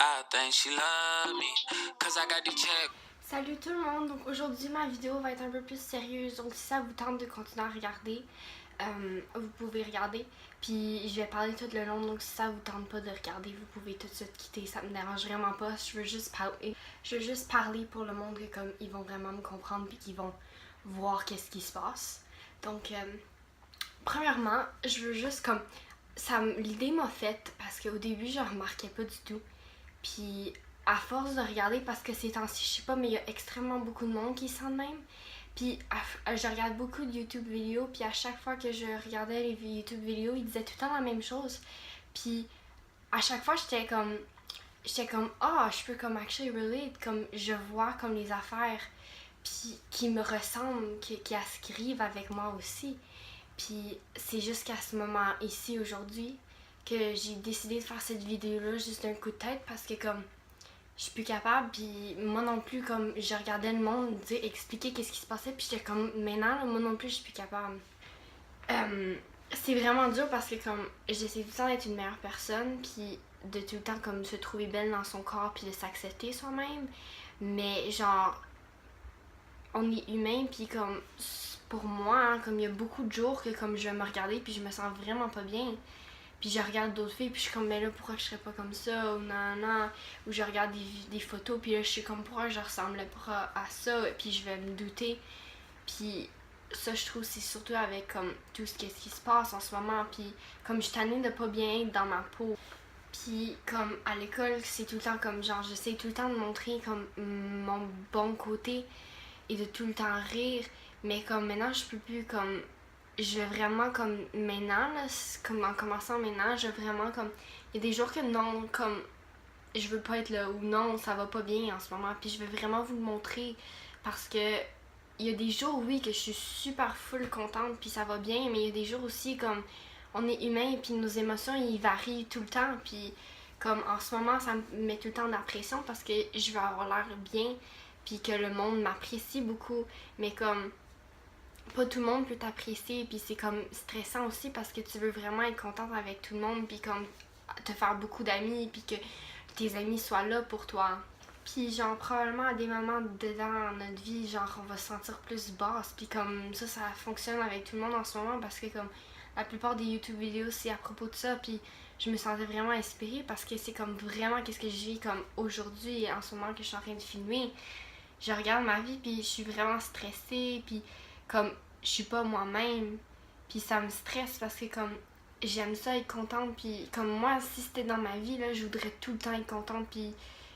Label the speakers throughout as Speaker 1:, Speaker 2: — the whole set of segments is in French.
Speaker 1: I think she love me, cause I got the check.
Speaker 2: Salut tout le monde, donc aujourd'hui ma vidéo va être un peu plus sérieuse, donc si ça vous tente de continuer à regarder, vous pouvez regarder, puis je vais parler tout le long, donc si ça vous tente pas de regarder, vous pouvez tout de suite quitter, ça me dérange vraiment pas, je veux juste parler pour le monde que comme ils vont vraiment me comprendre puis qu'ils vont voir qu'est-ce qui se passe. Donc premièrement, je veux juste comme, l'idée m'a faite parce qu'au début je remarquais pas du tout, puis à force de regarder, parce que ces temps-ci, je sais pas, mais il y a extrêmement beaucoup de monde qui sent de même. Puis je regarde beaucoup de YouTube vidéos, puis à chaque fois que je regardais les YouTube vidéos, ils disaient tout le temps la même chose. Puis à chaque fois, j'étais comme, ah, je peux comme actually relate, comme je vois comme les affaires, puis qui me ressemblent, qui ascrivent avec moi aussi. Puis c'est jusqu'à ce moment ici, aujourd'hui, que j'ai décidé de faire cette vidéo-là juste d'un coup de tête, parce que comme je suis plus capable, puis moi non plus, comme je regardais le monde dire, expliquer qu'est-ce qui se passait, puis j'étais comme maintenant là, moi non plus je suis plus capable. C'est vraiment dur parce que comme j'essaie tout le temps d'être une meilleure personne, puis de tout le temps comme se trouver belle dans son corps, puis de s'accepter soi-même, mais genre on est humain, puis comme pour moi, hein, comme il y a beaucoup de jours que comme je vais me regarder puis je me sens vraiment pas bien. Puis je regarde d'autres filles, puis je suis comme, mais là, pourquoi je serais pas comme ça, ou non, non. Ou je regarde des photos, puis là, je suis comme, pourquoi je ressemble pas à ça, puis je vais me douter. Puis ça, je trouve, c'est surtout avec comme tout ce qui se passe en ce moment, puis comme je suis tannée de pas bien être dans ma peau. Puis comme à l'école, c'est tout le temps comme, genre, j'essaie tout le temps de montrer comme mon bon côté et de tout le temps rire, mais comme maintenant, je peux plus comme je veux vraiment comme maintenant, là, comme en commençant maintenant, je veux vraiment comme. Il y a des jours que non, comme je veux pas être là ou non, ça va pas bien en ce moment. Puis je veux vraiment vous le montrer parce que il y a des jours, oui, que je suis super full contente puis ça va bien, mais il y a des jours aussi comme on est humain puis nos émotions ils varient tout le temps. Puis comme en ce moment, ça me met tout le temps de la pression parce que je veux avoir l'air bien puis que le monde m'apprécie beaucoup. Mais comme pas tout le monde peut t'apprécier, puis c'est comme stressant aussi parce que tu veux vraiment être contente avec tout le monde, puis comme te faire beaucoup d'amis, puis que tes amis soient là pour toi. Puis genre probablement à des moments dedans notre vie, genre on va se sentir plus basse, puis comme ça fonctionne avec tout le monde en ce moment parce que comme la plupart des YouTube vidéos c'est à propos de ça, puis je me sentais vraiment inspirée parce que c'est comme vraiment qu'est-ce que je vis comme aujourd'hui en ce moment que je suis en train de filmer. Je regarde ma vie puis je suis vraiment stressée, puis comme je suis pas moi-même, puis ça me stresse parce que comme j'aime ça être contente, puis comme moi si c'était dans ma vie là, je voudrais tout le temps être contente, puis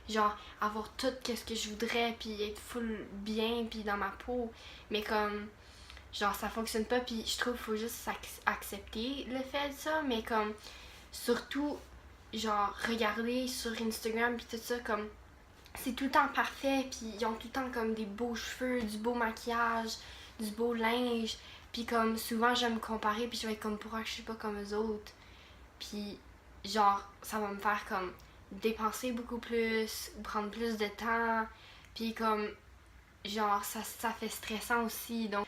Speaker 2: genre avoir tout qu'est-ce que je voudrais, puis être full bien puis dans ma peau, mais comme genre ça fonctionne pas, puis je trouve qu'il faut juste accepter le fait de ça, mais comme surtout genre regarder sur Instagram puis tout ça, comme c'est tout le temps parfait, puis ils ont tout le temps comme des beaux cheveux, du beau maquillage, du beau linge, puis comme souvent je vais me comparer, puis je vais être comme pourquoi je suis pas comme eux autres, puis genre ça va me faire comme dépenser beaucoup plus, prendre plus de temps, puis comme genre ça fait stressant aussi, donc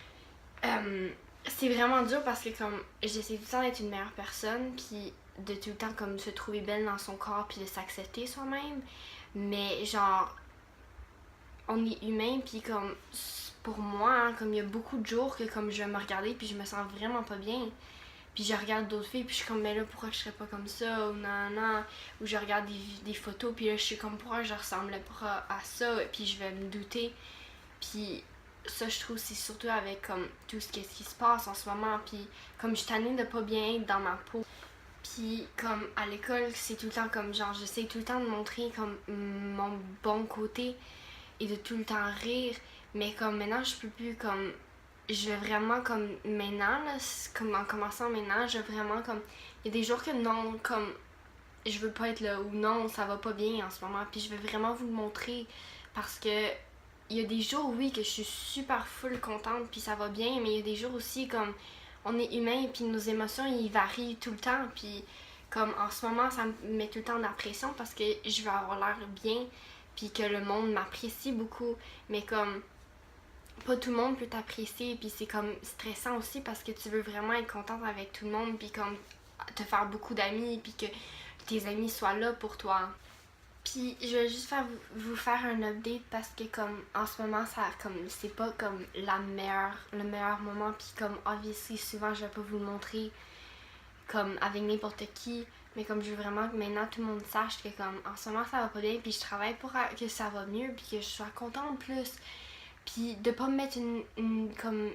Speaker 2: c'est vraiment dur parce que comme j'essaie tout le temps d'être une meilleure personne, puis de tout le temps comme se trouver belle dans son corps, puis de s'accepter soi-même, mais genre on est humain, puis comme pour moi, hein, comme il y a beaucoup de jours que comme je vais me regarder puis je me sens vraiment pas bien, puis je regarde d'autres filles puis je suis comme mais là pourquoi je serais pas comme ça, ou non non, ou je regarde des photos puis là je suis comme pourquoi je ressemble pas à ça, puis je vais me douter. Puis ça, je trouve, c'est surtout avec comme tout ce qui se passe en ce moment, puis comme je suis tannée de pas bien être dans ma peau. Puis comme à l'école, c'est tout le temps comme genre j'essaie tout le temps de montrer comme mon bon côté et de tout le temps rire, mais comme maintenant je peux plus, comme je veux vraiment comme maintenant là, comme en commençant maintenant, je veux vraiment comme il y a des jours que non, comme je veux pas être là ou non, ça va pas bien en ce moment, puis je veux vraiment vous le montrer parce que il y a des jours, oui, que je suis super full contente puis ça va bien, mais il y a des jours aussi comme on est humain puis nos émotions ils varient tout le temps, puis comme en ce moment ça me met tout le temps de la pression parce que je veux avoir l'air bien puis que le monde m'apprécie beaucoup, mais comme pas tout le monde peut t'apprécier, puis c'est comme stressant aussi parce que tu veux vraiment être contente avec tout le monde, puis comme te faire beaucoup d'amis, puis que tes amis soient là pour toi. Puis je vais juste vous faire un update parce que comme en ce moment ça comme c'est pas comme le meilleur moment, puis comme obviously souvent je vais pas vous le montrer comme avec n'importe qui, mais comme je veux vraiment que maintenant tout le monde sache que comme en ce moment ça va pas bien, puis je travaille pour que ça va mieux, puis que je sois contente plus, puis de pas me mettre comme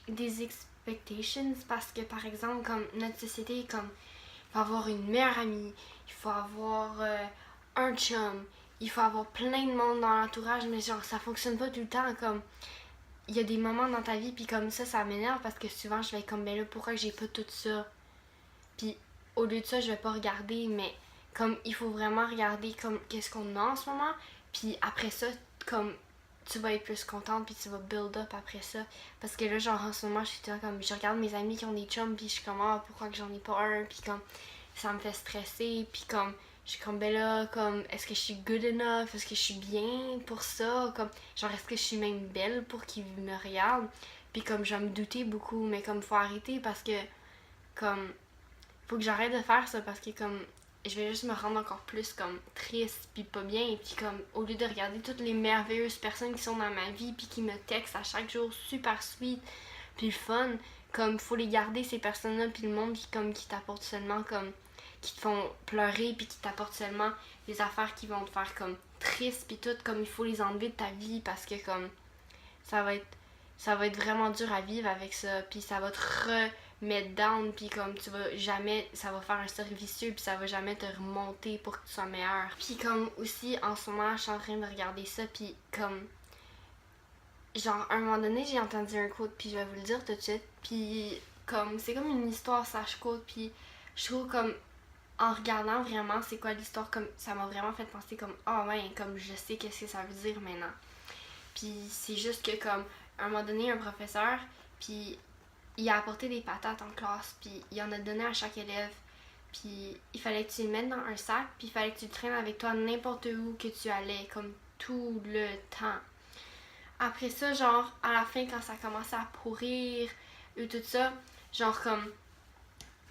Speaker 2: des expectations, parce que par exemple comme notre société, comme il faut avoir une meilleure amie, il faut avoir un chum, il faut avoir plein de monde dans l'entourage, mais genre ça fonctionne pas tout le temps. Comme il y a des moments dans ta vie, puis comme ça m'énerve parce que souvent je vais être comme ben là pourquoi j'ai pas tout ça, puis au lieu de ça je vais pas regarder, mais comme il faut vraiment regarder comme qu'est-ce qu'on a en ce moment, puis après ça comme tu vas être plus contente, puis tu vas build up après ça, parce que là genre en ce moment je suis tout le temps comme je regarde mes amis qui ont des chums, puis je suis comme ah pourquoi que j'en ai pas un, puis comme ça me fait stresser, puis comme je suis comme ben là comme est-ce que je suis good enough, est-ce que je suis bien pour ça, comme genre est-ce que je suis même belle pour qu'ils me regardent, puis comme je vais me douter beaucoup, mais comme faut arrêter parce que comme faut que j'arrête de faire ça, parce que comme je vais juste me rendre encore plus comme triste puis pas bien, et puis comme au lieu de regarder toutes les merveilleuses personnes qui sont dans ma vie puis qui me textent à chaque jour super sweet puis le fun, comme faut les garder ces personnes là, puis le monde qui t'apporte seulement comme qui te font pleurer puis qui t'apportent seulement des affaires qui vont te faire comme triste puis tout, comme il faut les enlever de ta vie, parce que comme ça va être ça va être vraiment dur à vivre avec ça, puis ça va te remettre down, puis comme tu vas jamais, ça va faire un cercle vicieux, puis ça va jamais te remonter pour que tu sois meilleur. Puis comme aussi en ce moment je suis en train de regarder ça, puis comme genre à un moment donné j'ai entendu un quote, puis je vais vous le dire tout de suite, puis comme c'est comme une histoire slash quote, puis je trouve comme en regardant vraiment c'est quoi l'histoire, comme ça m'a vraiment fait penser comme ah ouais, comme je sais qu'est-ce que ça veut dire maintenant. Puis c'est juste que comme à un moment donné un professeur, puis il a apporté des patates en classe, puis il en a donné à chaque élève, puis il fallait que tu les mettes dans un sac, puis il fallait que tu le traînes avec toi n'importe où que tu allais, comme tout le temps. Après ça, genre à la fin quand ça commençait à pourrir ou tout ça, genre comme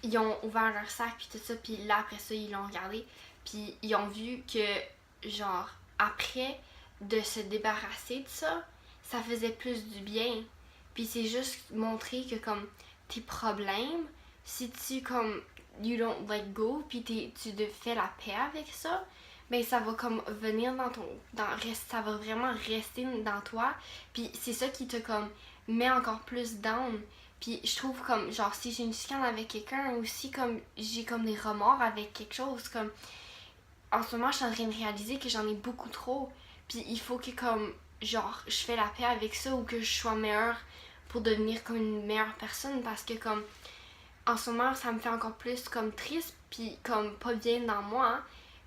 Speaker 2: ils ont ouvert leur sac puis tout ça, puis là après ça ils l'ont regardé, puis ils ont vu que genre après de se débarrasser de ça, ça faisait plus du bien. Puis c'est juste montrer que comme tes problèmes, si tu comme you don't let go, puis tu fais la paix avec ça, ben ça va comme venir ça va vraiment rester dans toi, puis c'est ça qui te comme met encore plus down. Puis je trouve comme genre si j'ai une chicane avec quelqu'un, aussi comme j'ai comme des remords avec quelque chose, comme en ce moment je suis en train de réaliser que j'en ai beaucoup trop, puis il faut que comme genre je fais la paix avec ça, ou que je sois meilleure pour devenir comme une meilleure personne, parce que comme en ce moment ça me fait encore plus comme triste puis comme pas bien dans moi, hein.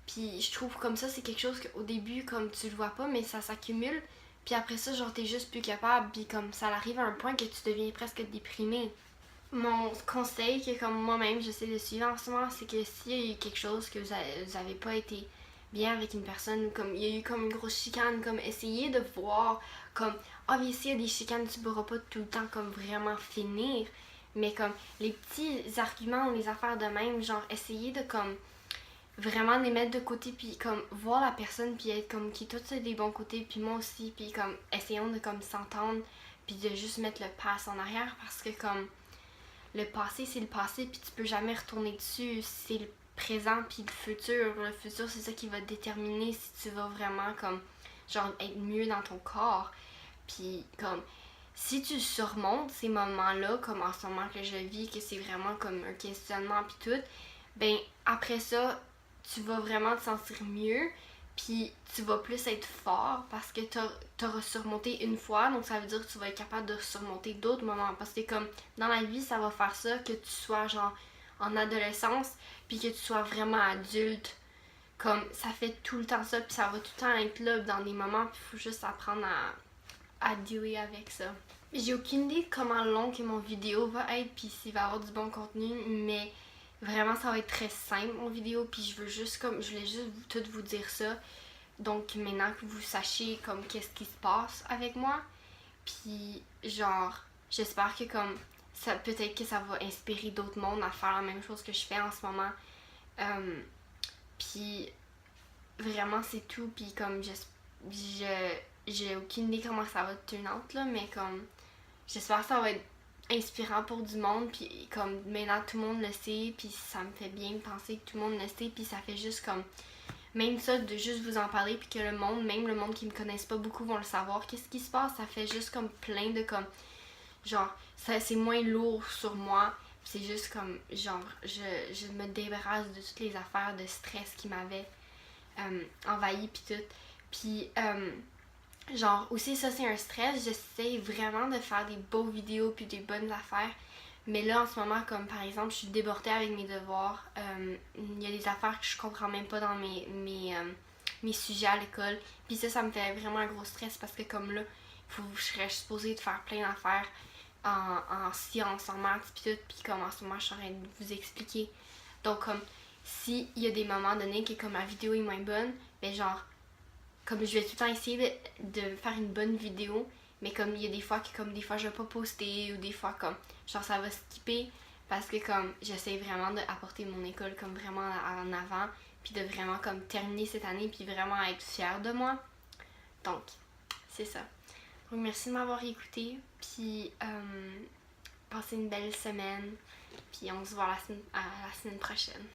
Speaker 2: Puis je trouve comme ça c'est quelque chose qu'au début comme tu le vois pas, mais ça s'accumule, puis après ça genre t'es juste plus capable, puis comme ça arrive à un point que tu deviens presque déprimé. Mon conseil que comme moi-même j'essaie de suivre en ce moment, c'est que s'il y a eu quelque chose que vous avez pas été bien avec une personne, ou comme il y a eu comme une grosse chicane, comme essayez de voir comme obviously il y a des chicanes, tu pourras pas tout le temps comme vraiment finir, mais comme les petits arguments ou les affaires de même, genre essayez de comme vraiment les mettre de côté, puis comme voir la personne, puis être comme qui tout ça des bons côtés, puis moi aussi, puis comme essayons de comme s'entendre, puis de juste mettre le pass en arrière, parce que comme le passé c'est le passé, puis tu peux jamais retourner dessus, c'est le présent puis le futur. Le futur c'est ça qui va déterminer si tu vas vraiment comme genre être mieux dans ton corps, puis comme si tu surmontes ces moments-là, comme en ce moment que je vis, que c'est vraiment comme un questionnement puis tout, ben après ça tu vas vraiment te sentir mieux, puis tu vas plus être fort parce que t'auras surmonté une fois, donc ça veut dire que tu vas être capable de surmonter d'autres moments, parce que comme dans la vie ça va faire ça, que tu sois genre en adolescence puis que tu sois vraiment adulte, comme ça fait tout le temps ça, puis ça va tout le temps être là dans des moments, puis il faut juste apprendre à dealer avec ça. J'ai aucune idée de comment long que mon vidéo va être, puis s'il va y avoir du bon contenu, mais vraiment ça va être très simple mon vidéo, puis je voulais juste tout vous dire ça, donc maintenant que vous sachiez comme qu'est-ce qui se passe avec moi, puis genre j'espère que comme ça, peut-être que ça va inspirer d'autres mondes à faire la même chose que je fais en ce moment, puis vraiment c'est tout, puis comme j'ai aucune idée comment ça va turn out là, mais comme j'espère que ça va être inspirant pour du monde, puis comme maintenant tout le monde le sait, puis ça me fait bien penser que tout le monde le sait, puis ça fait juste comme même ça de juste vous en parler, puis que le monde, même le monde qui me connaissent pas beaucoup vont le savoir qu'est-ce qui se passe, ça fait juste comme plein de comme genre c'est moins lourd sur moi, c'est juste comme genre je me débarrasse de toutes les affaires de stress qui m'avaient envahi puis tout, puis genre aussi ça c'est un stress, j'essaie vraiment de faire des beaux vidéos puis des bonnes affaires, mais là en ce moment comme par exemple je suis débordée avec mes devoirs, il y a des affaires que je comprends même pas dans mes sujets à l'école, puis ça me fait vraiment un gros stress parce que comme là je serais supposée de faire plein d'affaires en sciences, en maths puis tout, puis comme en ce moment je suis en train de vous expliquer, donc comme s'il y a des moments donnés que comme ma vidéo est moins bonne, ben genre comme je vais tout le temps essayer de faire une bonne vidéo, mais comme il y a des fois que comme des fois je vais pas poster, ou des fois comme genre ça va skipper parce que comme j'essaie vraiment d'apporter mon école comme vraiment en avant, puis de vraiment comme terminer cette année puis vraiment être fière de moi. Donc c'est ça. Donc merci de m'avoir écouté, puis passez une belle semaine, puis on se voit à la semaine prochaine.